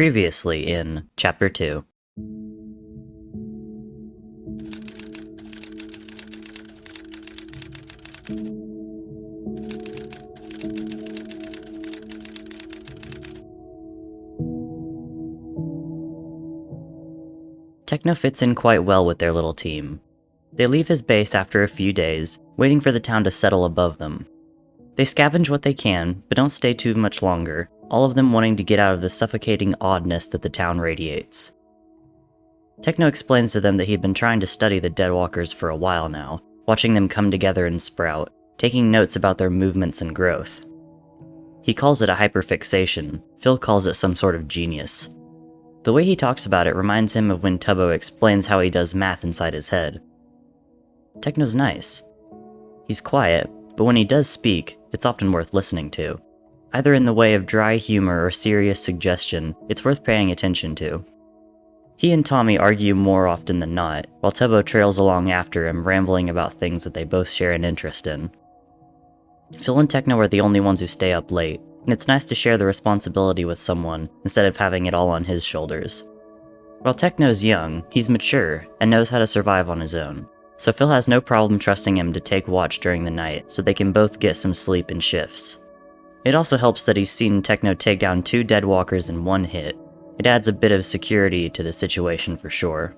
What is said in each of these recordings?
Previously in Chapter 2. Techno fits in quite well with their little team. They leave his base after a few days, waiting for the town to settle above them. They scavenge what they can, but don't stay too much longer, all of them wanting to get out of the suffocating oddness that the town radiates. Techno explains to them that he'd been trying to study the Deadwalkers for a while now, watching them come together and sprout, taking notes about their movements and growth. He calls it a hyperfixation. Phil calls it some sort of genius. The way he talks about it reminds him of when Tubbo explains how he does math inside his head. Techno's nice. He's quiet, but when he does speak, it's often worth listening to. Either in the way of dry humor or serious suggestion, it's worth paying attention to. He and Tommy argue more often than not, while Tubbo trails along after him, rambling about things that they both share an interest in. Phil and Techno are the only ones who stay up late, and it's nice to share the responsibility with someone instead of having it all on his shoulders. While Techno's young, he's mature and knows how to survive on his own, so Phil has no problem trusting him to take watch during the night so they can both get some sleep in shifts. It also helps that he's seen Techno take down 2 Deadwalkers in one hit. It adds a bit of security to the situation for sure.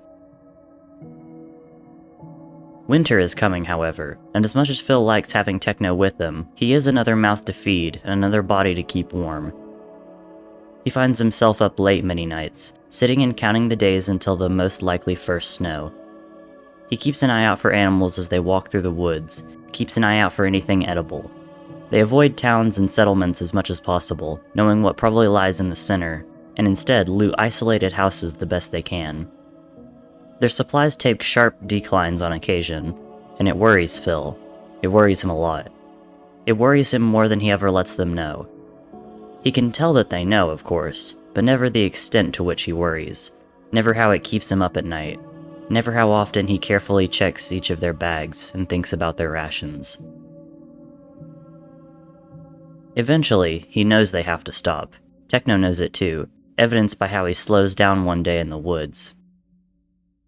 Winter is coming, however, and as much as Phil likes having Techno with him, he is another mouth to feed and another body to keep warm. He finds himself up late many nights, sitting and counting the days until the most likely first snow. He keeps an eye out for animals as they walk through the woods, keeps an eye out for anything edible. They avoid towns and settlements as much as possible, knowing what probably lies in the center, and instead loot isolated houses the best they can. Their supplies take sharp declines on occasion, and it worries Phil. It worries him a lot. It worries him more than he ever lets them know. He can tell that they know, of course, but never the extent to which he worries. Never how it keeps him up at night. Never how often he carefully checks each of their bags and thinks about their rations. Eventually, he knows they have to stop. Techno knows it too, evidenced by how he slows down one day in the woods.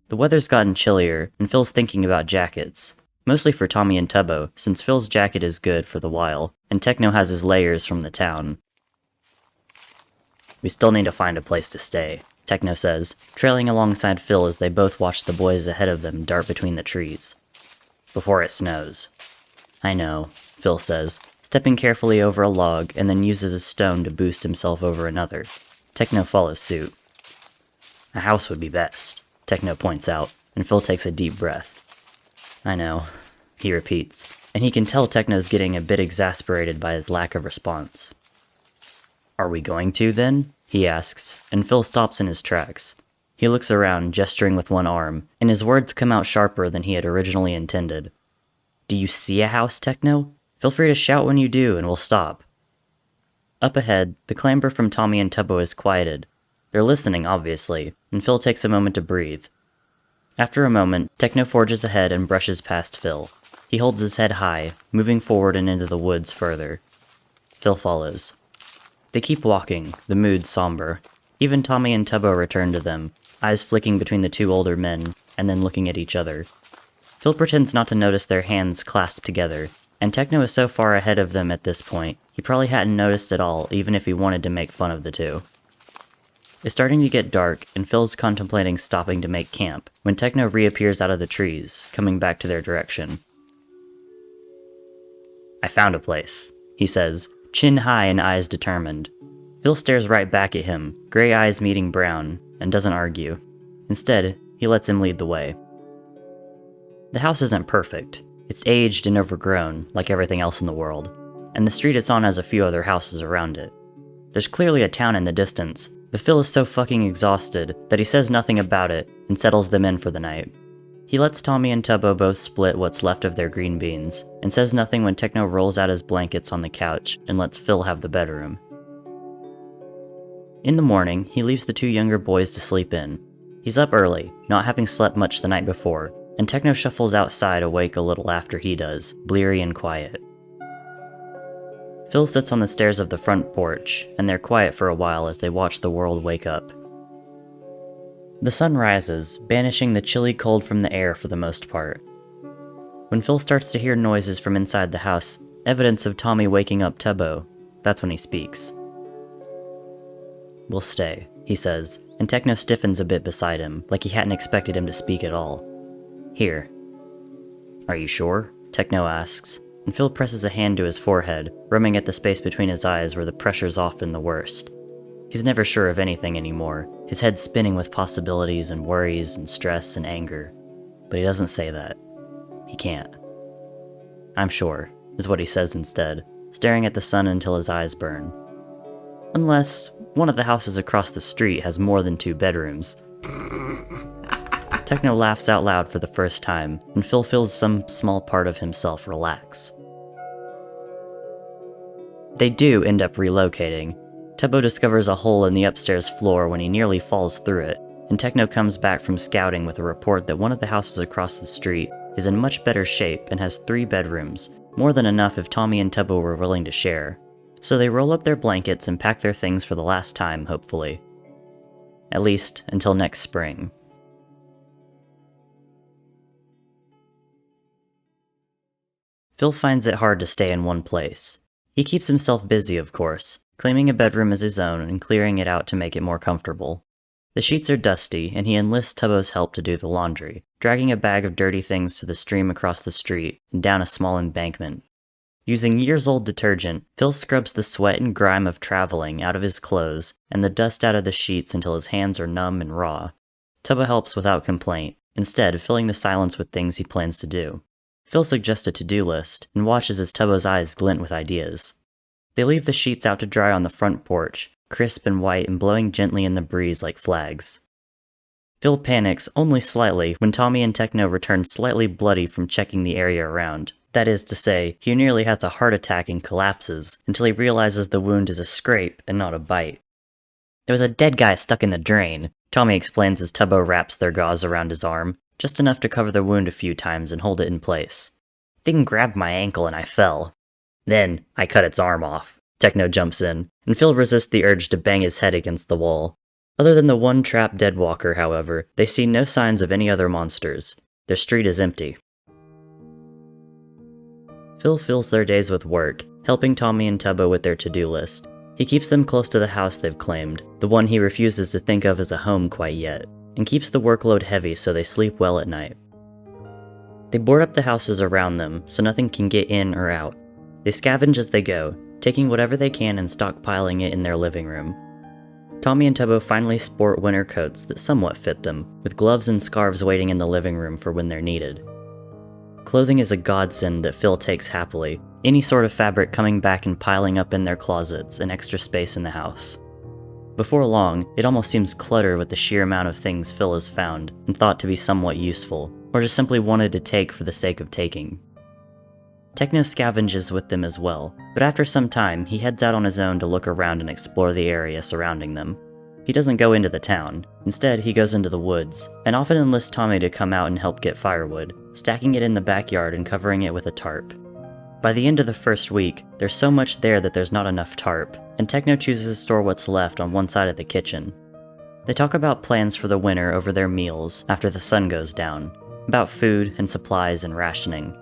The weather's gotten chillier, and Phil's thinking about jackets. Mostly for Tommy and Tubbo, since Phil's jacket is good for the while, and Techno has his layers from the town. We still need to find a place to stay, Techno says, trailing alongside Phil as they both watch the boys ahead of them dart between the trees. Before it snows. I know, Phil says, stepping carefully over a log and then uses a stone to boost himself over another. Techno follows suit. A house would be best, Techno points out, and Phil takes a deep breath. I know, he repeats, and he can tell Techno's getting a bit exasperated by his lack of response. Are we going to, then? He asks, and Phil stops in his tracks. He looks around, gesturing with one arm, and his words come out sharper than he had originally intended. Do you see a house, Techno? Feel free to shout when you do, and we'll stop. Up ahead, the clamor from Tommy and Tubbo is quieted. They're listening, obviously, and Phil takes a moment to breathe. After a moment, Techno forges ahead and brushes past Phil. He holds his head high, moving forward and into the woods further. Phil follows. They keep walking, the mood somber. Even Tommy and Tubbo return to them, eyes flicking between the 2 older men, and then looking at each other. Phil pretends not to notice their hands clasped together, and Techno is so far ahead of them at this point, he probably hadn't noticed at all, even if he wanted to make fun of the 2. It's starting to get dark, and Phil's contemplating stopping to make camp, when Techno reappears out of the trees, coming back to their direction. I found a place, he says, chin high and eyes determined. Phil stares right back at him, gray eyes meeting brown, and doesn't argue. Instead, he lets him lead the way. The house isn't perfect. It's aged and overgrown, like everything else in the world, and the street it's on has a few other houses around it. There's clearly a town in the distance, but Phil is so fucking exhausted that he says nothing about it and settles them in for the night. He lets Tommy and Tubbo both split what's left of their green beans, and says nothing when Techno rolls out his blankets on the couch and lets Phil have the bedroom. In the morning, he leaves the 2 younger boys to sleep in. He's up early, not having slept much the night before, and Techno shuffles outside awake a little after he does, bleary and quiet. Phil sits on the stairs of the front porch, and they're quiet for a while as they watch the world wake up. The sun rises, banishing the chilly cold from the air for the most part. When Phil starts to hear noises from inside the house, evidence of Tommy waking up Tubbo, that's when he speaks. "We'll stay," he says, and Techno stiffens a bit beside him, like he hadn't expected him to speak at all. "Here." "Are you sure?" Techno asks, and Phil presses a hand to his forehead, rubbing at the space between his eyes where the pressure's often the worst. He's never sure of anything anymore, his head spinning with possibilities and worries and stress and anger. But he doesn't say that. He can't. "I'm sure," is what he says instead, staring at the sun until his eyes burn. Unless one of the houses across the street has more than 2 bedrooms. Techno laughs out loud for the first time, and Phil feels some small part of himself relax. They do end up relocating. Tubbo discovers a hole in the upstairs floor when he nearly falls through it, and Techno comes back from scouting with a report that one of the houses across the street is in much better shape and has 3 bedrooms, more than enough if Tommy and Tubbo were willing to share. So they roll up their blankets and pack their things for the last time, hopefully. At least until next spring. Phil finds it hard to stay in one place. He keeps himself busy, of course, claiming a bedroom as his own and clearing it out to make it more comfortable. The sheets are dusty, and he enlists Tubbo's help to do the laundry, dragging a bag of dirty things to the stream across the street and down a small embankment. Using years-old detergent, Phil scrubs the sweat and grime of traveling out of his clothes and the dust out of the sheets until his hands are numb and raw. Tubbo helps without complaint, instead filling the silence with things he plans to do. Phil suggests a to-do list and watches as Tubbo's eyes glint with ideas. They leave the sheets out to dry on the front porch, crisp and white and blowing gently in the breeze like flags. Phil panics only slightly when Tommy and Techno return slightly bloody from checking the area around. That is to say, he nearly has a heart attack and collapses until he realizes the wound is a scrape and not a bite. "There was a dead guy stuck in the drain," Tommy explains as Tubbo wraps their gauze around his arm, just enough to cover the wound a few times and hold it in place. "Thing grabbed my ankle and I fell. Then I cut its arm off." Techno jumps in, and Phil resists the urge to bang his head against the wall. Other than the one trapped dead walker, however, they see no signs of any other monsters. Their street is empty. Phil fills their days with work, helping Tommy and Tubbo with their to-do list. He keeps them close to the house they've claimed, the one he refuses to think of as a home quite yet, and keeps the workload heavy so they sleep well at night. They board up the houses around them so nothing can get in or out. They scavenge as they go, taking whatever they can and stockpiling it in their living room. Tommy and Tubbo finally sport winter coats that somewhat fit them, with gloves and scarves waiting in the living room for when they're needed. Clothing is a godsend that Phil takes happily, any sort of fabric coming back and piling up in their closets and extra space in the house. Before long, it almost seems cluttered with the sheer amount of things Phil has found and thought to be somewhat useful, or just simply wanted to take for the sake of taking. Techno scavenges with them as well, but after some time, he heads out on his own to look around and explore the area surrounding them. He doesn't go into the town. Instead, he goes into the woods, and often enlists Tommy to come out and help get firewood, stacking it in the backyard and covering it with a tarp. By the end of the first week, there's so much there that there's not enough tarp, and Techno chooses to store what's left on one side of the kitchen. They talk about plans for the winter over their meals after the sun goes down, about food and supplies and rationing.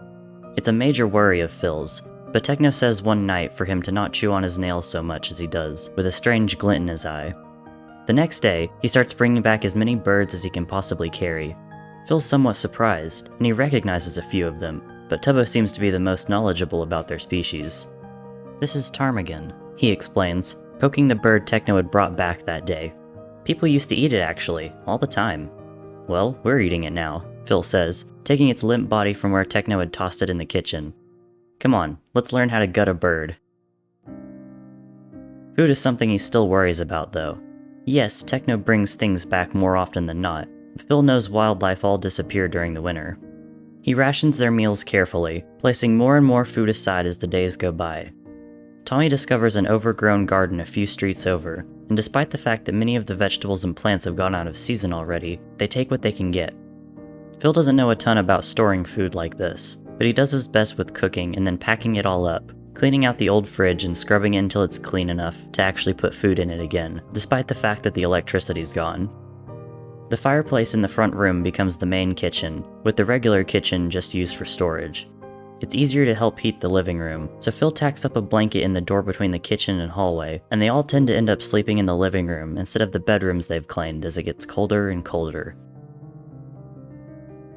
It's a major worry of Phil's, but Techno says one night for him to not chew on his nails so much as he does, with a strange glint in his eye. The next day, he starts bringing back as many birds as he can possibly carry. Phil's somewhat surprised, and he recognizes a few of them, but Tubbo seems to be the most knowledgeable about their species. "This is ptarmigan," he explains, poking the bird Techno had brought back that day. "People used to eat it actually, all the time." "Well, we're eating it now," Phil says, taking its limp body from where Techno had tossed it in the kitchen. "Come on, let's learn how to gut a bird." Food is something he still worries about, though. Yes, Techno brings things back more often than not, but Phil knows wildlife all disappear during the winter. He rations their meals carefully, placing more and more food aside as the days go by. Tommy discovers an overgrown garden a few streets over, and despite the fact that many of the vegetables and plants have gone out of season already, they take what they can get. Phil doesn't know a ton about storing food like this, but he does his best with cooking and then packing it all up, cleaning out the old fridge and scrubbing it until it's clean enough to actually put food in it again, despite the fact that the electricity's gone. The fireplace in the front room becomes the main kitchen, with the regular kitchen just used for storage. It's easier to help heat the living room, so Phil tacks up a blanket in the door between the kitchen and hallway, and they all tend to end up sleeping in the living room instead of the bedrooms they've claimed as it gets colder and colder.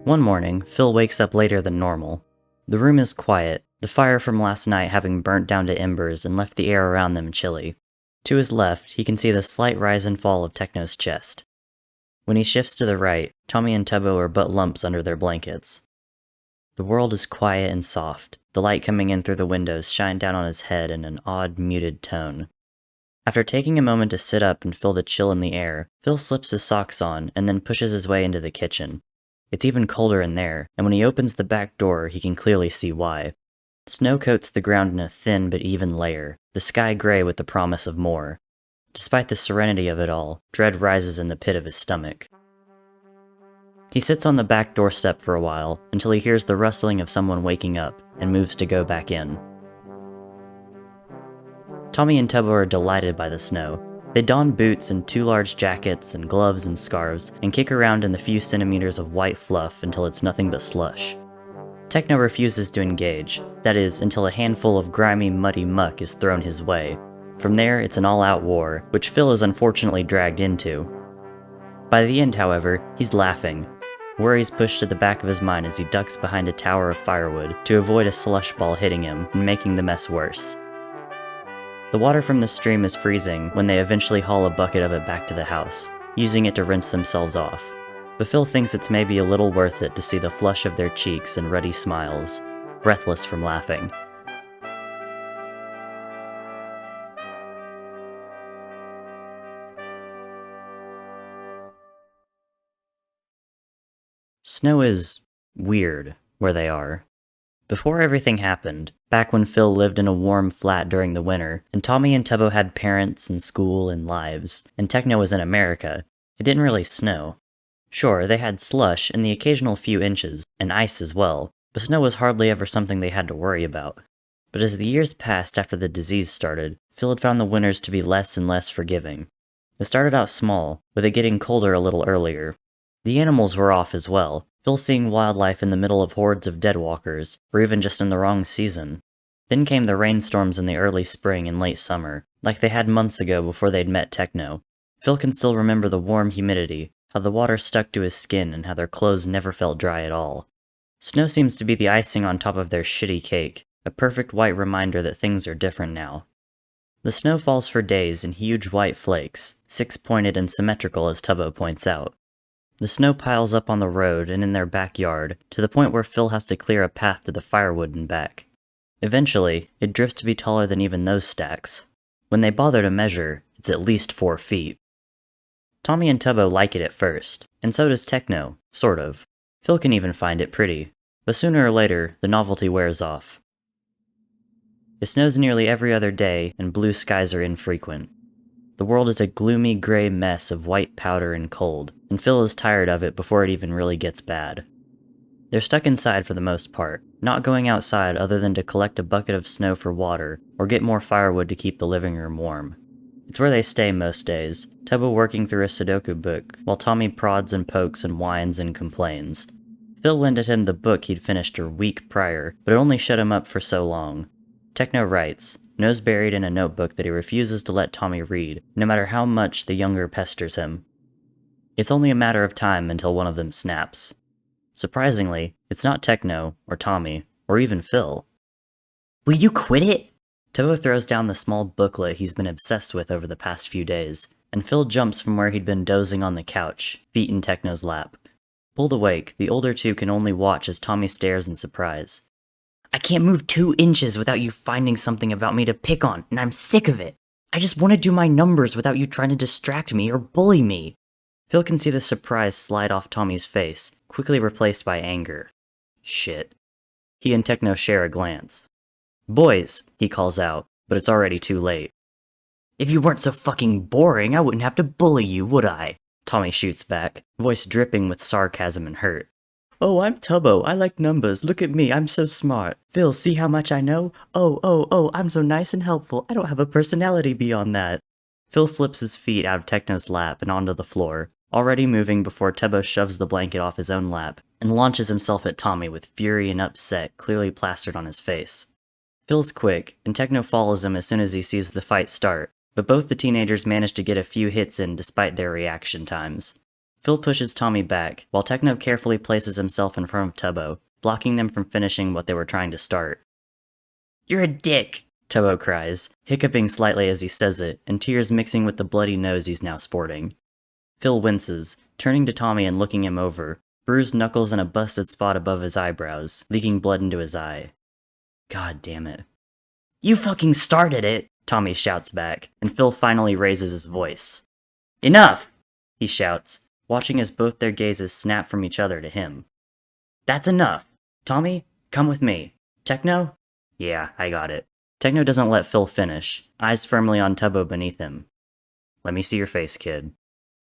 One morning, Phil wakes up later than normal. The room is quiet, the fire from last night having burnt down to embers and left the air around them chilly. To his left, he can see the slight rise and fall of Techno's chest. When he shifts to the right, Tommy and Tubbo are but lumps under their blankets. The world is quiet and soft. The light coming in through the windows shines down on his head in an odd, muted tone. After taking a moment to sit up and feel the chill in the air, Phil slips his socks on and then pushes his way into the kitchen. It's even colder in there, and when he opens the back door, he can clearly see why. Snow coats the ground in a thin but even layer, the sky gray with the promise of more. Despite the serenity of it all, dread rises in the pit of his stomach. He sits on the back doorstep for a while, until he hears the rustling of someone waking up, and moves to go back in. Tommy and Tubbo are delighted by the snow. They don boots and 2 large jackets and gloves and scarves, and kick around in the few centimeters of white fluff until it's nothing but slush. Techno refuses to engage, that is, until a handful of grimy, muddy muck is thrown his way. From there, it's an all-out war, which Phil is unfortunately dragged into. By the end, however, he's laughing. Worries pushed to the back of his mind as he ducks behind a tower of firewood to avoid a slush ball hitting him and making the mess worse. The water from the stream is freezing when they eventually haul a bucket of it back to the house, using it to rinse themselves off. But Phil thinks it's maybe a little worth it to see the flush of their cheeks and ruddy smiles, breathless from laughing. Snow is weird where they are. Before everything happened, back when Phil lived in a warm flat during the winter, and Tommy and Tubbo had parents and school and lives, and Techno was in America, it didn't really snow. Sure, they had slush and the occasional few inches, and ice as well, but snow was hardly ever something they had to worry about. But as the years passed after the disease started, Phil had found the winters to be less and less forgiving. It started out small, with it getting colder a little earlier. The animals were off as well, Phil seeing wildlife in the middle of hordes of deadwalkers, or even just in the wrong season. Then came the rainstorms in the early spring and late summer, like they had months ago before they'd met Techno. Phil can still remember the warm humidity, how the water stuck to his skin and how their clothes never felt dry at all. Snow seems to be the icing on top of their shitty cake, a perfect white reminder that things are different now. The snow falls for days in huge white flakes, 6-pointed and symmetrical as Tubbo points out. The snow piles up on the road and in their backyard, to the point where Phil has to clear a path to the firewood and back. Eventually, it drifts to be taller than even those stacks. When they bother to measure, it's at least 4 feet. Tommy and Tubbo like it at first, and so does Techno, sort of. Phil can even find it pretty, but sooner or later, the novelty wears off. It snows nearly every other day, and blue skies are infrequent. The world is a gloomy gray mess of white powder and cold, and Phil is tired of it before it even really gets bad. They're stuck inside for the most part, not going outside other than to collect a bucket of snow for water, or get more firewood to keep the living room warm. It's where they stay most days, Tubbo working through a Sudoku book, while Tommy prods and pokes and whines and complains. Phil lended him the book he'd finished a week prior, but it only shut him up for so long. Techno writes, nose buried in a notebook that he refuses to let Tommy read, no matter how much the younger pesters him. It's only a matter of time until one of them snaps. Surprisingly, it's not Techno, or Tommy, or even Phil. Will you quit it? Tubbo throws down the small booklet he's been obsessed with over the past few days, and Phil jumps from where he'd been dozing on the couch, feet in Techno's lap. Pulled awake, the older two can only watch as Tommy stares in surprise. I can't move 2 inches without you finding something about me to pick on, and I'm sick of it. I just want to do my numbers without you trying to distract me or bully me. Phil can see the surprise slide off Tommy's face, quickly replaced by anger. Shit. He and Techno share a glance. Boys, he calls out, but it's already too late. If you weren't so fucking boring, I wouldn't have to bully you, would I? Tommy shoots back, voice dripping with sarcasm and hurt. Oh, I'm Tubbo. I like numbers. Look at me. I'm so smart. Phil, see how much I know? Oh, I'm so nice and helpful. I don't have a personality beyond that. Phil slips his feet out of Techno's lap and onto the floor, already moving before Tubbo shoves the blanket off his own lap and launches himself at Tommy with fury and upset clearly plastered on his face. Phil's quick, and Techno follows him as soon as he sees the fight start, but both the teenagers manage to get a few hits in despite their reaction times. Phil pushes Tommy back, while Techno carefully places himself in front of Tubbo, blocking them from finishing what they were trying to start. "You're a dick!" Tubbo cries, hiccuping slightly as he says it, and tears mixing with the bloody nose he's now sporting. Phil winces, turning to Tommy and looking him over, bruised knuckles and a busted spot above his eyebrows, leaking blood into his eye. God damn it. "You fucking started it!" Tommy shouts back, and Phil finally raises his voice. "Enough!" he shouts, watching as both their gazes snap from each other to him. "That's enough! Tommy, come with me. Techno?" "Yeah, I got it." Techno doesn't let Phil finish, eyes firmly on Tubbo beneath him. "Let me see your face, kid."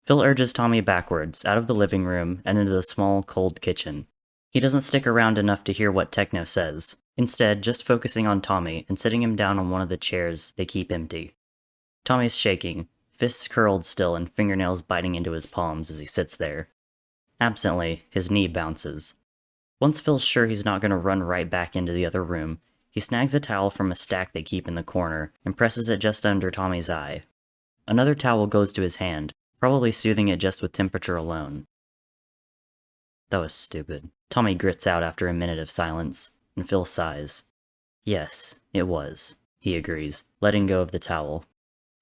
Phil urges Tommy backwards, out of the living room, and into the small, cold kitchen. He doesn't stick around enough to hear what Techno says, instead just focusing on Tommy and sitting him down on one of the chairs they keep empty. Tommy's shaking, fists curled still and fingernails biting into his palms as he sits there. Absently, his knee bounces. Once Phil's sure he's not going to run right back into the other room, he snags a towel from a stack they keep in the corner and presses it just under Tommy's eye. Another towel goes to his hand, probably soothing it just with temperature alone. That was stupid. Tommy grits out after a minute of silence, and Phil sighs. Yes, it was, he agrees, letting go of the towel.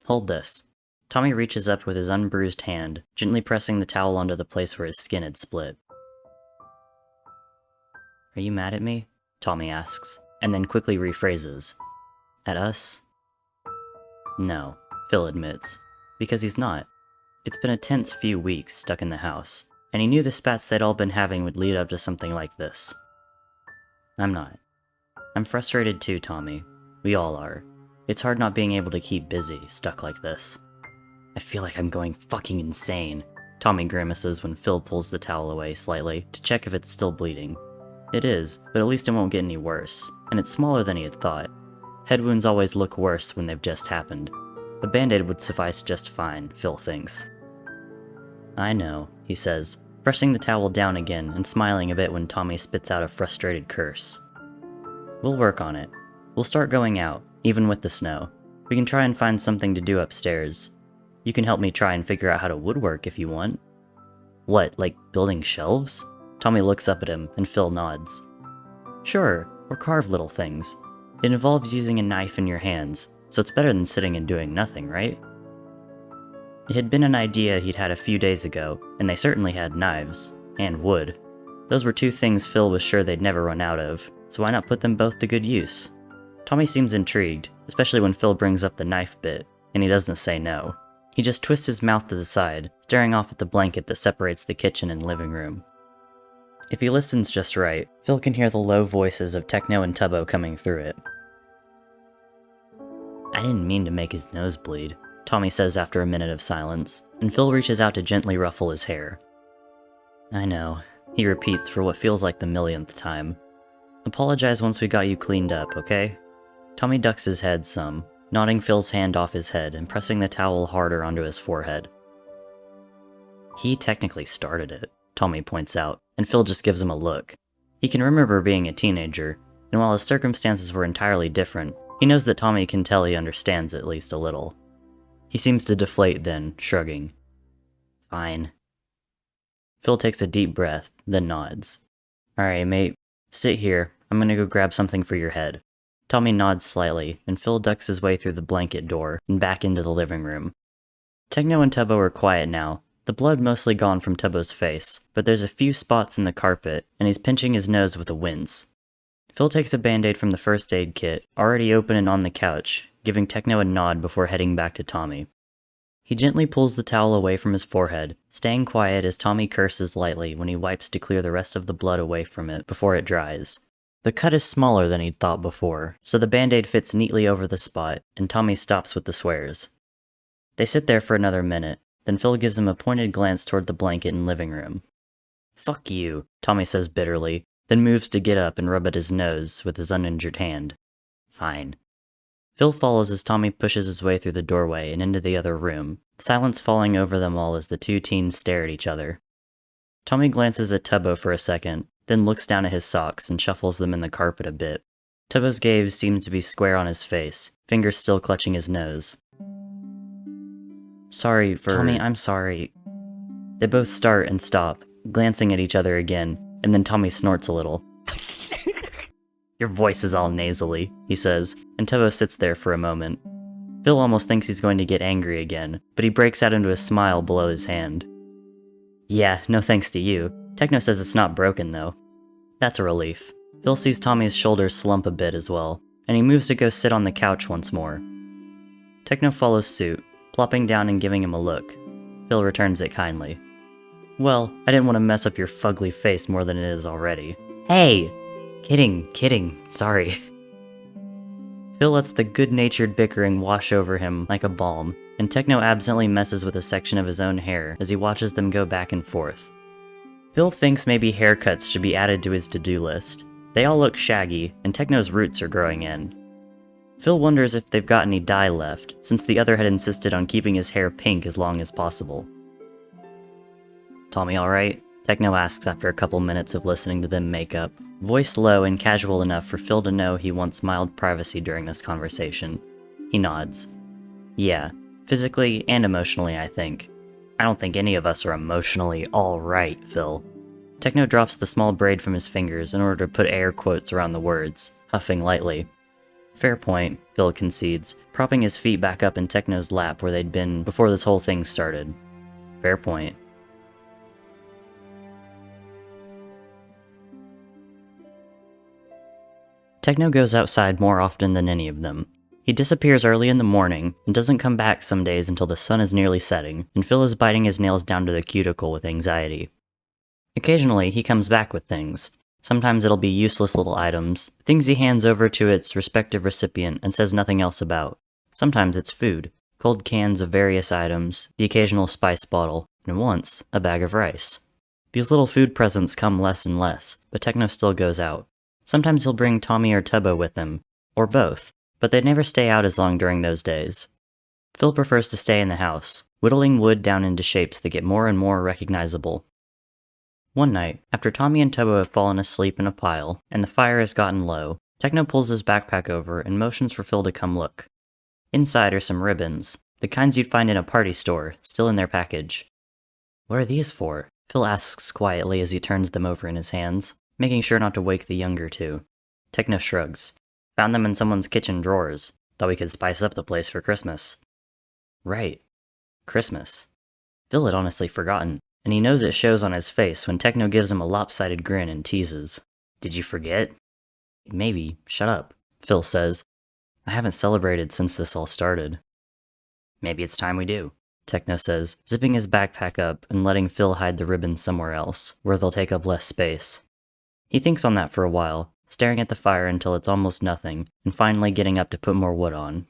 Hold this. Tommy reaches up with his unbruised hand, gently pressing the towel onto the place where his skin had split. Are you mad at me? Tommy asks, and then quickly rephrases. At us? No, Phil admits, because he's not. It's been a tense few weeks stuck in the house, and he knew the spats they'd all been having would lead up to something like this. I'm not. I'm frustrated too, Tommy. We all are. It's hard not being able to keep busy, stuck like this. I feel like I'm going fucking insane, Tommy grimaces when Phil pulls the towel away slightly to check if it's still bleeding. It is, but at least it won't get any worse, and it's smaller than he had thought. Head wounds always look worse when they've just happened. A band-aid would suffice just fine, Phil thinks. I know, he says, pressing the towel down again and smiling a bit when Tommy spits out a frustrated curse. We'll work on it. We'll start going out, even with the snow. We can try and find something to do upstairs. You can help me try and figure out how to woodwork if you want. What, like building shelves? Tommy looks up at him, and Phil nods. Sure, or carve little things. It involves using a knife in your hands, so it's better than sitting and doing nothing, right? It had been an idea he'd had a few days ago, and they certainly had knives, and wood. Those were two things Phil was sure they'd never run out of, so why not put them both to good use? Tommy seems intrigued, especially when Phil brings up the knife bit, and he doesn't say no. He just twists his mouth to the side, staring off at the blanket that separates the kitchen and living room. If he listens just right, Phil can hear the low voices of Techno and Tubbo coming through it. I didn't mean to make his nose bleed, Tommy says after a minute of silence, and Phil reaches out to gently ruffle his hair. I know, he repeats for what feels like the millionth time. Apologize once we got you cleaned up, okay? Tommy ducks his head some, nodding Phil's hand off his head and pressing the towel harder onto his forehead. He technically started it, Tommy points out, and Phil just gives him a look. He can remember being a teenager, and while his circumstances were entirely different, he knows that Tommy can tell he understands at least a little. He seems to deflate then, shrugging. Fine. Phil takes a deep breath, then nods. Alright, mate. Sit here. I'm gonna go grab something for your head. Tommy nods slightly, and Phil ducks his way through the blanket door and back into the living room. Techno and Tubbo are quiet now, the blood mostly gone from Tubbo's face, but there's a few spots in the carpet, and he's pinching his nose with a wince. Phil takes a band-aid from the first aid kit, already open and on the couch, giving Techno a nod before heading back to Tommy. He gently pulls the towel away from his forehead, staying quiet as Tommy curses lightly when he wipes to clear the rest of the blood away from it before it dries. The cut is smaller than he'd thought before, so the band-aid fits neatly over the spot, and Tommy stops with the swears. They sit there for another minute, then Phil gives him a pointed glance toward the blanket and living room. Fuck you, Tommy says bitterly, then moves to get up and rub at his nose with his uninjured hand. Fine. Phil follows as Tommy pushes his way through the doorway and into the other room, silence falling over them all as the two teens stare at each other. Tommy glances at Tubbo for a second, then looks down at his socks and shuffles them in the carpet a bit. Tubbo's gaze seems to be square on his face, fingers still clutching his nose. Sorry for... Tommy, I'm sorry. They both start and stop, glancing at each other again, and then Tommy snorts a little. Your voice is all nasally, he says, and Tubbo sits there for a moment. Phil almost thinks he's going to get angry again, but he breaks out into a smile below his hand. Yeah, no thanks to you. Techno says it's not broken, though. That's a relief. Phil sees Tommy's shoulders slump a bit as well, and he moves to go sit on the couch once more. Techno follows suit, plopping down and giving him a look. Phil returns it kindly. Well, I didn't want to mess up your fugly face more than it is already. Hey! Kidding, sorry. Phil lets the good-natured bickering wash over him like a balm, and Techno absently messes with a section of his own hair as he watches them go back and forth. Phil thinks maybe haircuts should be added to his to-do list. They all look shaggy, and Techno's roots are growing in. Phil wonders if they've got any dye left, since the other had insisted on keeping his hair pink as long as possible. Tommy alright? Techno asks after a couple minutes of listening to them make up, voiced low and casual enough for Phil to know he wants mild privacy during this conversation. He nods. Yeah, physically and emotionally, I think. I don't think any of us are emotionally alright, Phil. Techno drops the small braid from his fingers in order to put air quotes around the words, huffing lightly. Fair point, Phil concedes, propping his feet back up in Techno's lap where they'd been before this whole thing started. Fair point. Techno goes outside more often than any of them. He disappears early in the morning and doesn't come back some days until the sun is nearly setting, and Phil is biting his nails down to the cuticle with anxiety. Occasionally, he comes back with things. Sometimes it'll be useless little items, things he hands over to its respective recipient and says nothing else about. Sometimes it's food, cold cans of various items, the occasional spice bottle, and once, a bag of rice. These little food presents come less and less, but Techno still goes out. Sometimes he'll bring Tommy or Tubbo with him, or both, but they'd never stay out as long during those days. Phil prefers to stay in the house, whittling wood down into shapes that get more and more recognizable. One night, after Tommy and Tubbo have fallen asleep in a pile, and the fire has gotten low, Techno pulls his backpack over and motions for Phil to come look. Inside are some ribbons, the kinds you'd find in a party store, still in their package. What are these for? Phil asks quietly as he turns them over in his hands, making sure not to wake the younger two. Techno shrugs. Found them in someone's kitchen drawers. Thought we could spice up the place for Christmas. Right. Christmas. Phil had honestly forgotten, and he knows it shows on his face when Techno gives him a lopsided grin and teases. Did you forget? Maybe. Shut up, Phil says. I haven't celebrated since this all started. Maybe it's time we do, Techno says, zipping his backpack up and letting Phil hide the ribbons somewhere else, where they'll take up less space. He thinks on that for a while, staring at the fire until it's almost nothing, and finally getting up to put more wood on.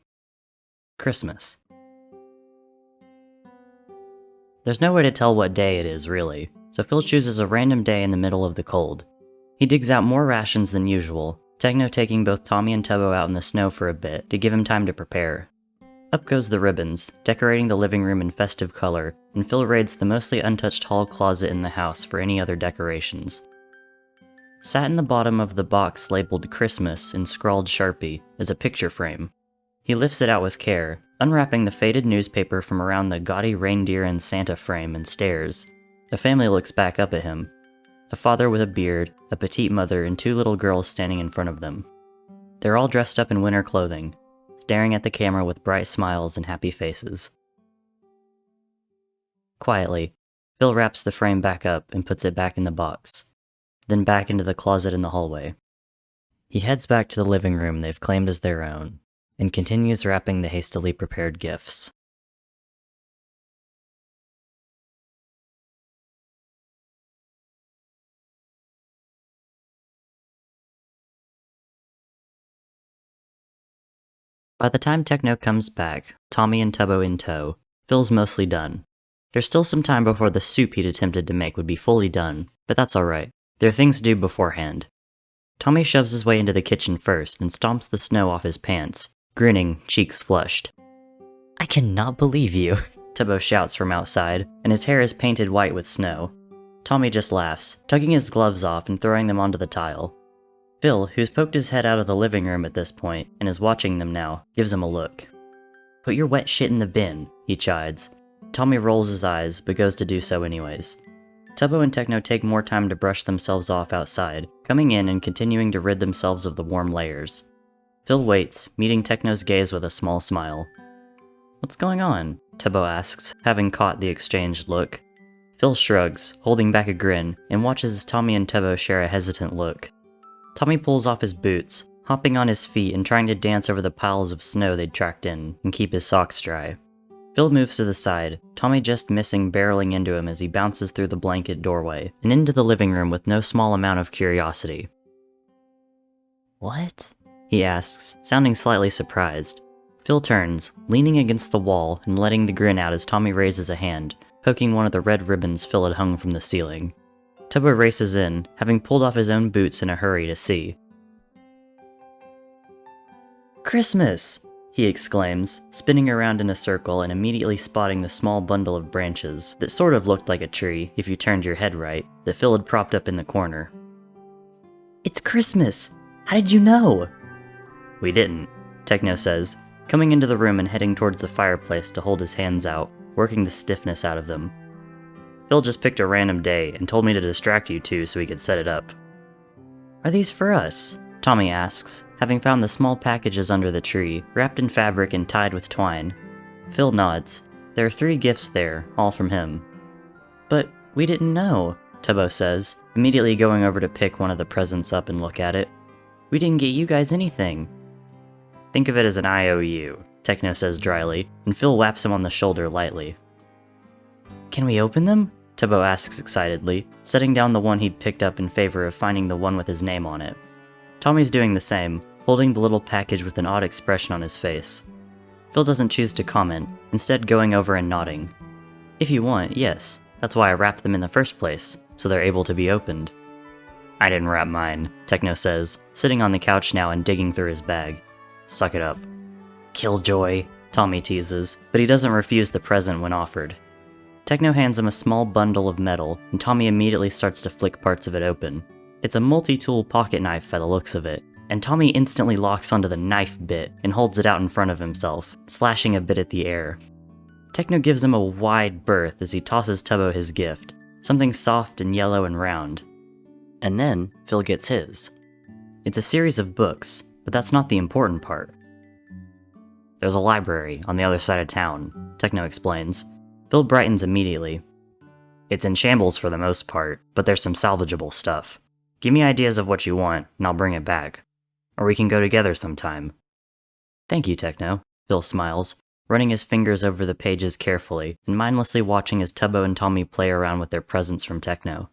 Christmas. There's no way to tell what day it is, really, so Phil chooses a random day in the middle of the cold. He digs out more rations than usual, Techno taking both Tommy and Tubbo out in the snow for a bit to give him time to prepare. Up goes the ribbons, decorating the living room in festive color, and Phil raids the mostly untouched hall closet in the house for any other decorations. Sat in the bottom of the box labeled Christmas in scrawled Sharpie is a picture frame. He lifts it out with care, unwrapping the faded newspaper from around the gaudy reindeer and Santa frame and stares. The family looks back up at him. A father with a beard, a petite mother, and two little girls standing in front of them. They're all dressed up in winter clothing, staring at the camera with bright smiles and happy faces. Quietly, Phil wraps the frame back up and puts it back in the box, then back into the closet in the hallway. He heads back to the living room they've claimed as their own, and continues wrapping the hastily prepared gifts. By the time Techno comes back, Tommy and Tubbo in tow, Phil's mostly done. There's still some time before the soup he'd attempted to make would be fully done, but that's alright. There are things to do beforehand. Tommy shoves his way into the kitchen first and stomps the snow off his pants, grinning, cheeks flushed. I cannot believe you, Tubbo shouts from outside, and his hair is painted white with snow. Tommy just laughs, tugging his gloves off and throwing them onto the tile. Phil, who's poked his head out of the living room at this point and is watching them now, gives him a look. Put your wet shit in the bin, he chides. Tommy rolls his eyes, but goes to do so anyways. Tubbo and Techno take more time to brush themselves off outside, coming in and continuing to rid themselves of the warm layers. Phil waits, meeting Techno's gaze with a small smile. What's going on? Tubbo asks, having caught the exchanged look. Phil shrugs, holding back a grin, and watches as Tommy and Tubbo share a hesitant look. Tommy pulls off his boots, hopping on his feet and trying to dance over the piles of snow they'd tracked in, and keep his socks dry. Phil moves to the side, Tommy just missing barreling into him as he bounces through the blanket doorway, and into the living room with no small amount of curiosity. What? He asks, sounding slightly surprised. Phil turns, leaning against the wall and letting the grin out as Tommy raises a hand, poking one of the red ribbons Phil had hung from the ceiling. Tubbo races in, having pulled off his own boots in a hurry to see. Christmas! He exclaims, spinning around in a circle and immediately spotting the small bundle of branches that sort of looked like a tree, if you turned your head right, that Phil had propped up in the corner. It's Christmas! How did you know? We didn't, Techno says, coming into the room and heading towards the fireplace to hold his hands out, working the stiffness out of them. Phil just picked a random day and told me to distract you two so he could set it up. Are these for us? Tommy asks, having found the small packages under the tree, wrapped in fabric and tied with twine. Phil nods. There are 3 gifts there, all from him. But we didn't know, Tubbo says, immediately going over to pick one of the presents up and look at it. We didn't get you guys anything. Think of it as an IOU, Techno says dryly, and Phil whaps him on the shoulder lightly. Can we open them? Tubbo asks excitedly, setting down the one he'd picked up in favor of finding the one with his name on it. Tommy's doing the same, holding the little package with an odd expression on his face. Phil doesn't choose to comment, instead going over and nodding. If you want, yes. That's why I wrapped them in the first place, so they're able to be opened. I didn't wrap mine, Techno says, sitting on the couch now and digging through his bag. Suck it up. Killjoy, Tommy teases, but he doesn't refuse the present when offered. Techno hands him a small bundle of metal, and Tommy immediately starts to flick parts of it open. It's a multi-tool pocket knife by the looks of it, and Tommy instantly locks onto the knife bit and holds it out in front of himself, slashing a bit at the air. Techno gives him a wide berth as he tosses Tubbo his gift, something soft and yellow and round. And then, Phil gets his. It's a series of books, but that's not the important part. There's a library on the other side of town, Techno explains. Phil brightens immediately. It's in shambles for the most part, but there's some salvageable stuff. Give me ideas of what you want, and I'll bring it back. Or we can go together sometime. Thank you, Techno, Phil smiles, running his fingers over the pages carefully, and mindlessly watching as Tubbo and Tommy play around with their presents from Techno.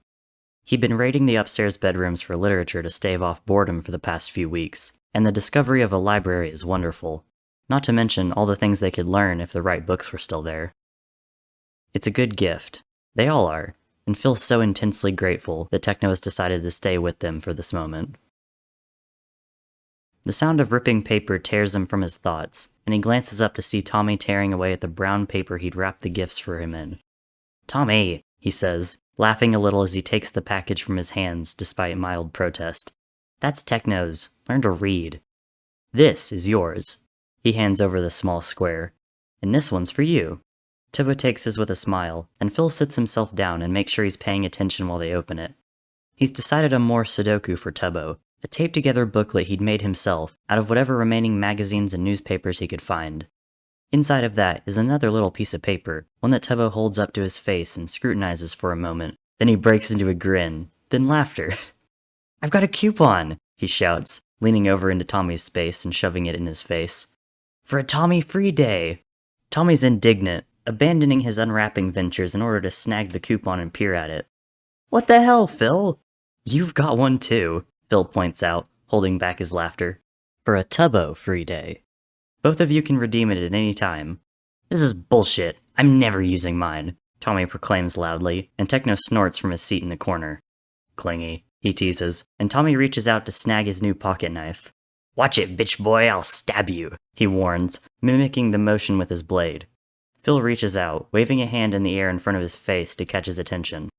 He'd been raiding the upstairs bedrooms for literature to stave off boredom for the past few weeks, and the discovery of a library is wonderful, not to mention all the things they could learn if the right books were still there. It's a good gift. They all are. And Phil's so intensely grateful that Techno has decided to stay with them for this moment. The sound of ripping paper tears him from his thoughts, and he glances up to see Tommy tearing away at the brown paper he'd wrapped the gifts for him in. Tommy, he says, laughing a little as he takes the package from his hands despite mild protest. That's Techno's. Learn to read. This is yours. He hands over the small square. And this one's for you. Tubbo takes his with a smile, and Phil sits himself down and makes sure he's paying attention while they open it. He's decided on more Sudoku for Tubbo, a taped-together booklet he'd made himself out of whatever remaining magazines and newspapers he could find. Inside of that is another little piece of paper, one that Tubbo holds up to his face and scrutinizes for a moment. Then he breaks into a grin, then laughter. I've got a coupon, he shouts, leaning over into Tommy's space and shoving it in his face. For a Tommy free day! Tommy's indignant, abandoning his unwrapping ventures in order to snag the coupon and peer at it. What the hell, Phil? You've got one too, Phil points out, holding back his laughter. For a Tubbo free day. Both of you can redeem it at any time. This is bullshit. I'm never using mine, Tommy proclaims loudly, and Techno snorts from his seat in the corner. Clingy, he teases, and Tommy reaches out to snag his new pocket knife. Watch it, bitch boy, I'll stab you, he warns, mimicking the motion with his blade. Phil reaches out, waving a hand in the air in front of his face to catch his attention.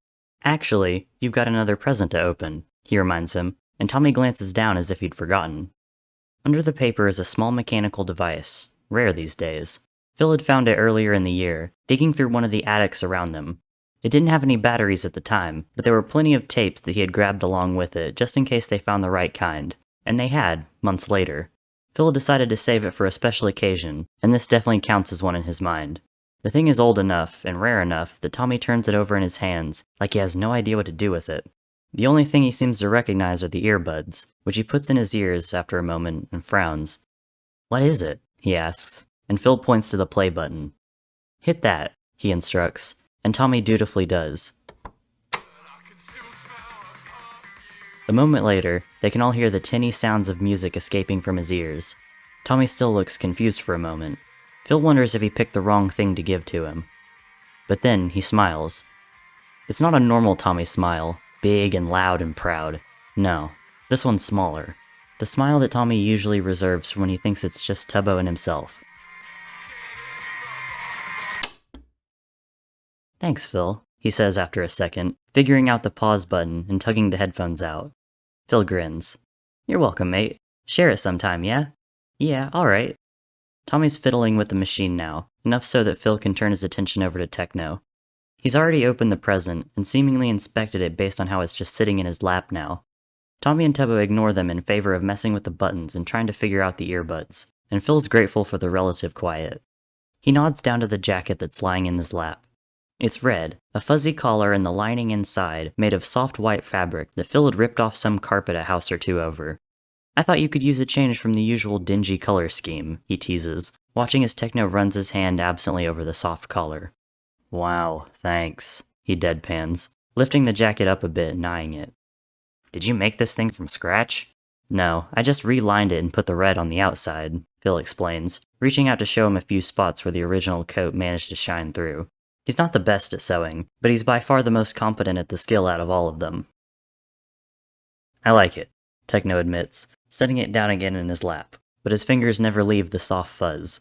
Actually, you've got another present to open, he reminds him, and Tommy glances down as if he'd forgotten. Under the paper is a small mechanical device, rare these days. Phil had found it earlier in the year, digging through one of the attics around them. It didn't have any batteries at the time, but there were plenty of tapes that he had grabbed along with it just in case they found the right kind. And they had, months later. Phil decided to save it for a special occasion, and this definitely counts as one in his mind. The thing is old enough and rare enough that Tommy turns it over in his hands, like he has no idea what to do with it. The only thing he seems to recognize are the earbuds, which he puts in his ears after a moment and frowns. What is it? He asks, and Phil points to the play button. Hit that, he instructs, and Tommy dutifully does. A moment later, they can all hear the tinny sounds of music escaping from his ears. Tommy still looks confused for a moment. Phil wonders if he picked the wrong thing to give to him. But then he smiles. It's not a normal Tommy smile, big and loud and proud. No, this one's smaller. The smile that Tommy usually reserves for when he thinks it's just Tubbo and himself. Thanks, Phil, he says after a second, figuring out the pause button and tugging the headphones out. Phil grins. You're welcome, mate. Share it sometime, yeah? Yeah, alright. Tommy's fiddling with the machine now, enough so that Phil can turn his attention over to Techno. He's already opened the present and seemingly inspected it based on how it's just sitting in his lap now. Tommy and Tubbo ignore them in favor of messing with the buttons and trying to figure out the earbuds, and Phil's grateful for the relative quiet. He nods down to the jacket that's lying in his lap. It's red, a fuzzy collar and the lining inside made of soft white fabric that Phil had ripped off some carpet a house or two over. I thought you could use a change from the usual dingy color scheme, he teases, watching as Techno runs his hand absently over the soft collar. Wow, thanks, he deadpans, lifting the jacket up a bit and eyeing it. Did you make this thing from scratch? No, I just relined it and put the red on the outside, Phil explains, reaching out to show him a few spots where the original coat managed to shine through. He's not the best at sewing, but he's by far the most competent at the skill out of all of them. I like it, Techno admits, setting it down again in his lap, but his fingers never leave the soft fuzz.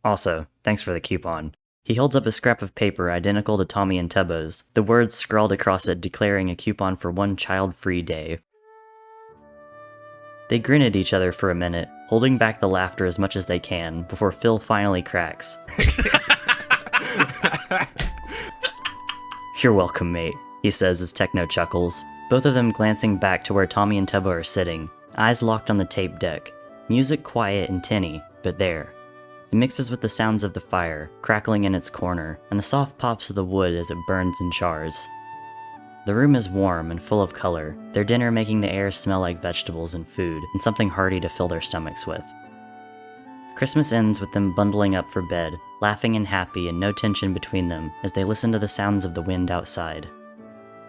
Also, thanks for the coupon. He holds up a scrap of paper identical to Tommy and Tubbo's, the words scrawled across it declaring a coupon for one child-free day. They grin at each other for a minute, holding back the laughter as much as they can, before Phil finally cracks. You're welcome, mate, he says as Techno chuckles, both of them glancing back to where Tommy and Tubbo are sitting, eyes locked on the tape deck, music quiet and tinny, but there. It mixes with the sounds of the fire, crackling in its corner, and the soft pops of the wood as it burns and chars. The room is warm and full of color, their dinner making the air smell like vegetables and food, and something hearty to fill their stomachs with. Christmas ends with them bundling up for bed, laughing and happy and no tension between them as they listen to the sounds of the wind outside.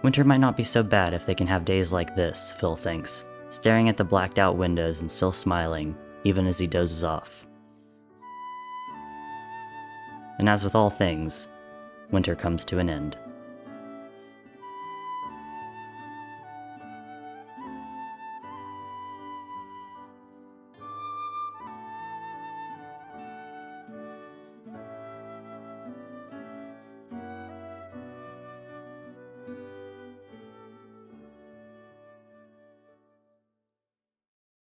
Winter might not be so bad if they can have days like this, Phil thinks, staring at the blacked out windows and still smiling, even as he dozes off. And as with all things, winter comes to an end.